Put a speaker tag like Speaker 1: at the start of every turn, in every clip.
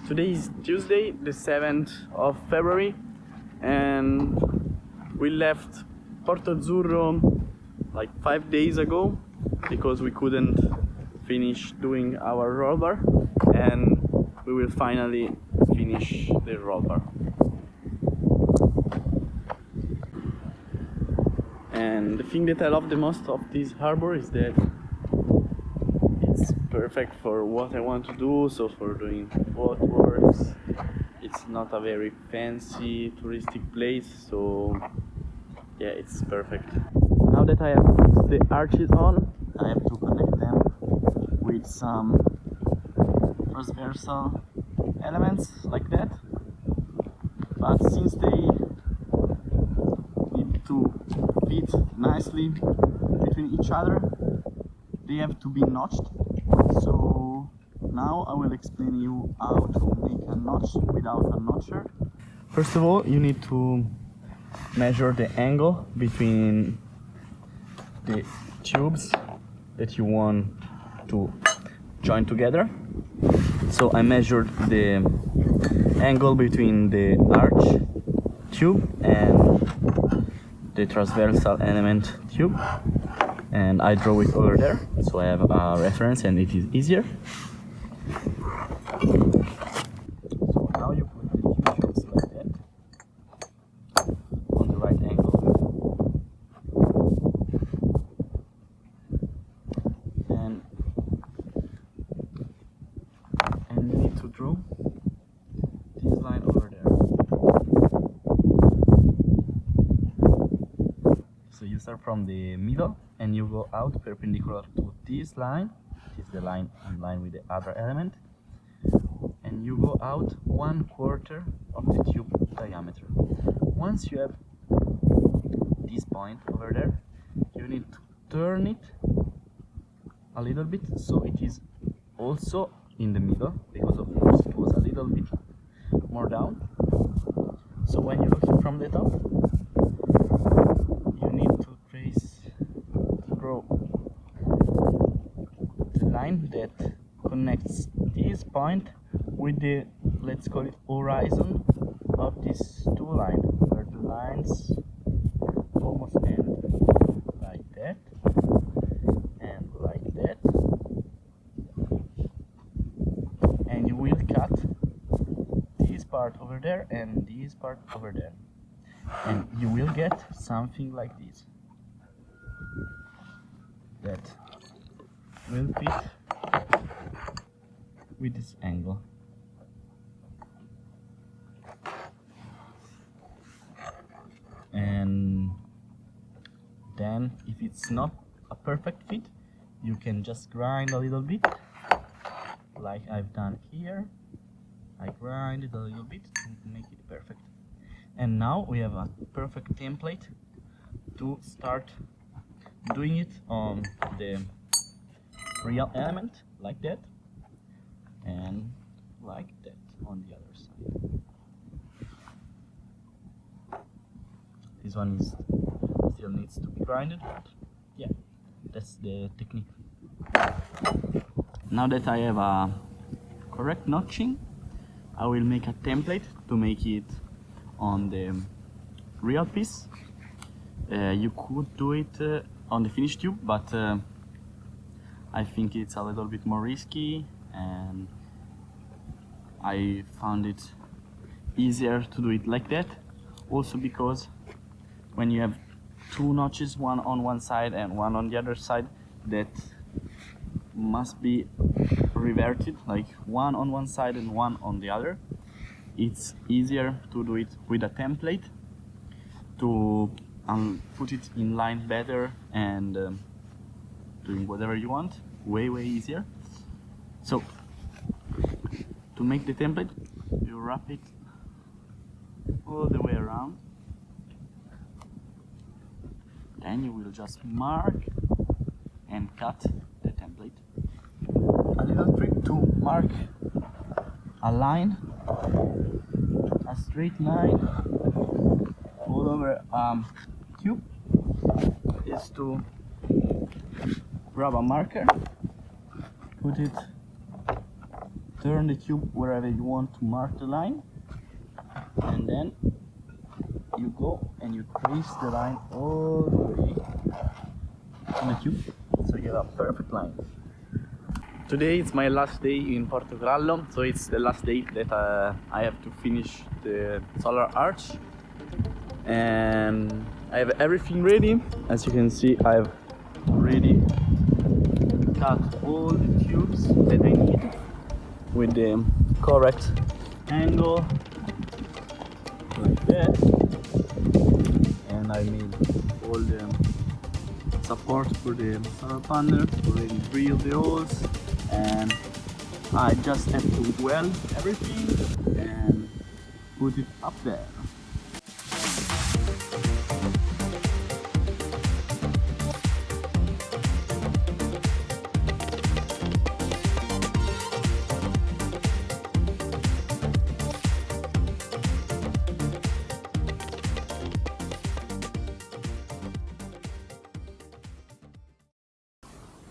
Speaker 1: Today is Tuesday, the 7th of February, and we left Porto Azzurro like 5 days ago because we couldn't finish doing our rollbar, and we will finally finish the rollbar. And the thing that I love the most of this harbor is that it's perfect for what I want to do, so for doing boat works. It's not a very fancy touristic place, so yeah, it's perfect. Now that I have put the arches on, I have to connect them with some transversal elements like that, but since they need to fit nicely between each other, they have to be notched. So now I will explain you how to make a notch without a notcher. First of all, you need to measure the angle between the tubes that you want to join together. So I measured the angle between the arch tube and the transversal element tube, and I draw it over there so I have a reference and it is easier. So now you put the two tubes like that on the right angle, and you need to draw this line over there. So you start from the middle and you go out perpendicular to this line. This is the line in line with the other element, and you go out 1/4 of the tube diameter. Once you have this point over there, you need to turn it a little bit so it is also in the middle, because of course it was a little bit more down. So when you look from the top, you need to draw the line that connects this point with the, let's call it, horizon of these two lines, where the lines almost end, like that and like that, and you will cut this part over there and this part over there, and you will get something like this that will fit with this angle. And then if it's not a perfect fit, you can just grind a little bit like I've done here. I grind it a little bit to make it perfect, and now we have a perfect template to start doing it on the real element, like that, and like that on the other side. This one is still needs to be grinded, but yeah, that's the technique. Now that I have a correct notching, I will make a template to make it on the real piece. You could do it on the finished tube, but I think it's a little bit more risky, and I found it easier to do it like that. Also because when you have two notches, one on one side and one on the other side, that must be reverted, like one on one side and one on the other. It's easier to do it with a template to put it in line better and doing whatever you want, way easier. So to make the template, you wrap it all the way around, then you will just mark and cut the template. A little trick to mark a line, a straight line all over tube, is to grab a marker, put it turn the tube wherever you want to mark the line, and then you go and you trace the line all the way on the tube, so you have a perfect line. Today it's my last day in Portogallo, so it's the last day that I have to finish the solar arch, and I have everything ready. As you can see, I've already cut all the tubes that I need with the correct angle, like that, and I made all the support for the solar panel, already drilled the holes, and I just have to weld everything and put it up there.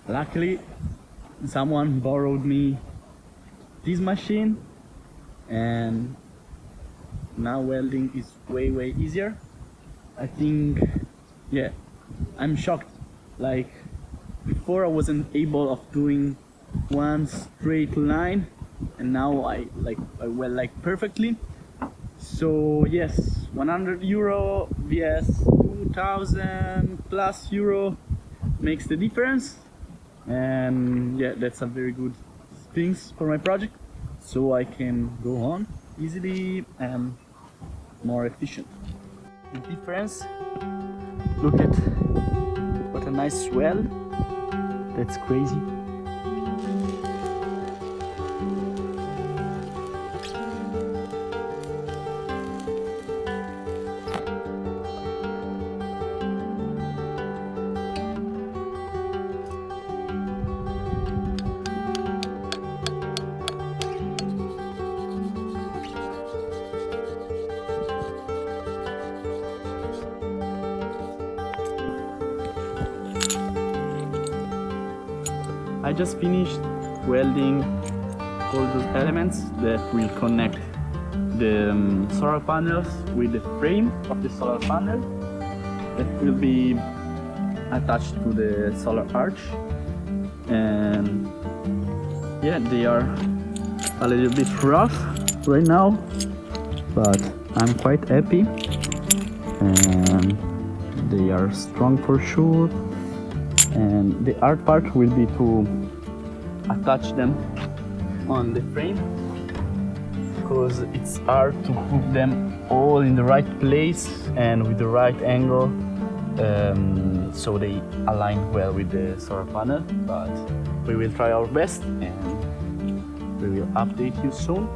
Speaker 1: Luckily, someone borrowed me this machine, and now welding is way easier. I think, yeah, I'm shocked. Like before I wasn't able of doing one straight line, and now I weld like perfectly. So yes, 100 euro vs 2000 plus euro makes the difference. And yeah, that's a very good things for my project, so I can go on easily and more efficient. The difference, look at what a nice swell, that's crazy. I just finished welding all those elements that will connect the solar panels with the frame of the solar panel that will be attached to the solar arch. And yeah, they are a little bit rough right now, but I'm quite happy, and they are strong for sure. And the hard part will be to attach them on the frame, because it's hard to put them all in the right place and with the right angle, so they align well with the solar panel. But we will try our best, and we will update you soon.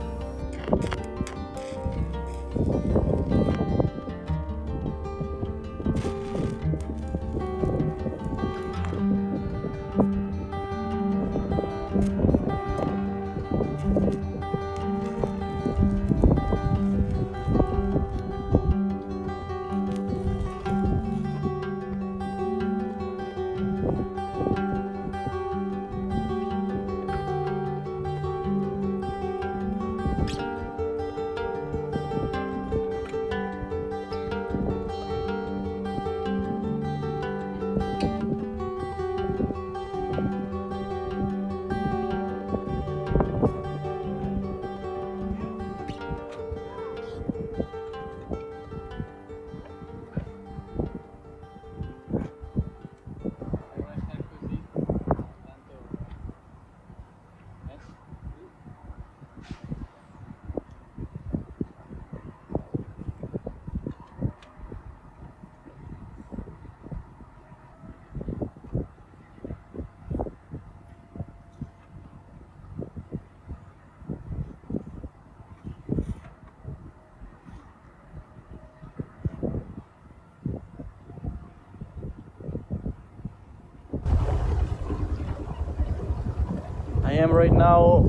Speaker 1: I am right now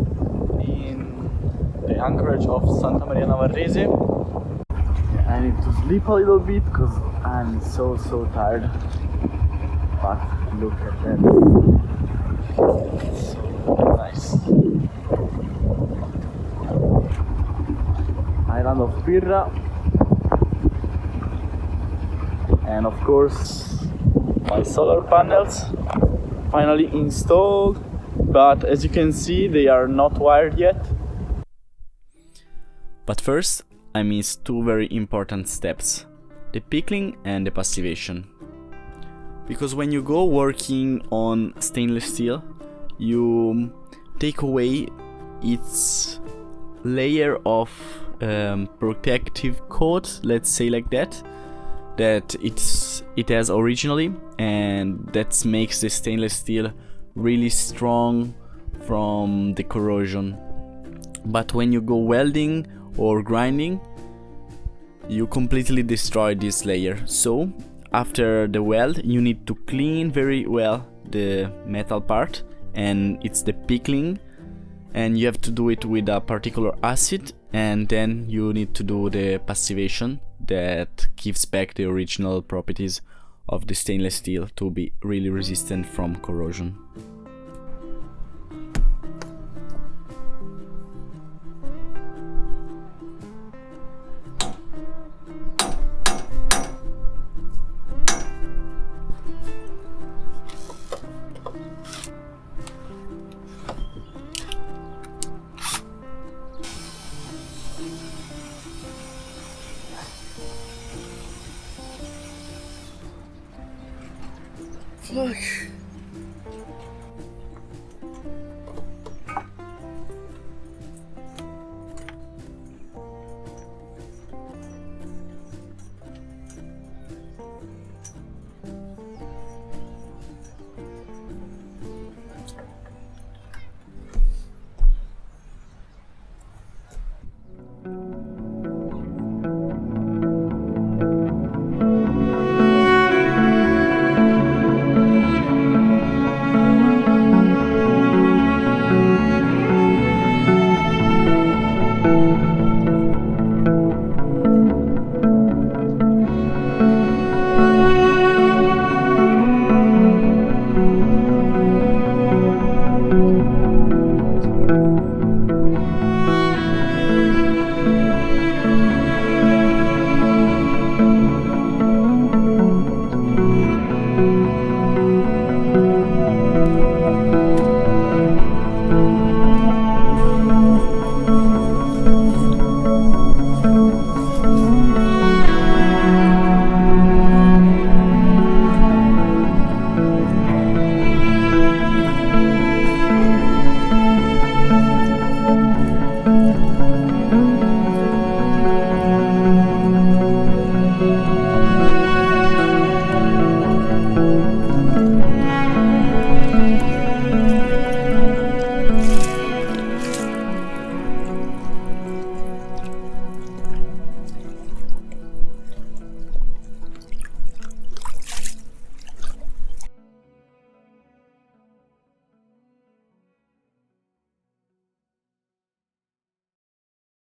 Speaker 1: in the anchorage of Santa Maria Navarrese. I need to sleep a little bit because I'm so tired. But look at that. So nice. island of Pirra, and of course my solar panels finally installed, but as you can see they are not wired yet. But first I missed two very important steps: the pickling and the passivation. Because when you go working on stainless steel, you take away its layer of protective coat, let's say like that it has originally, and that makes the stainless steel really strong from the corrosion. But when you go welding or grinding, you completely destroy this layer. So after the weld you need to clean very well the metal part, and it's the pickling, and you have to do it with a particular acid, and then you need to do the passivation that gives back the original properties of the stainless steel to be really resistant from corrosion. Fuck.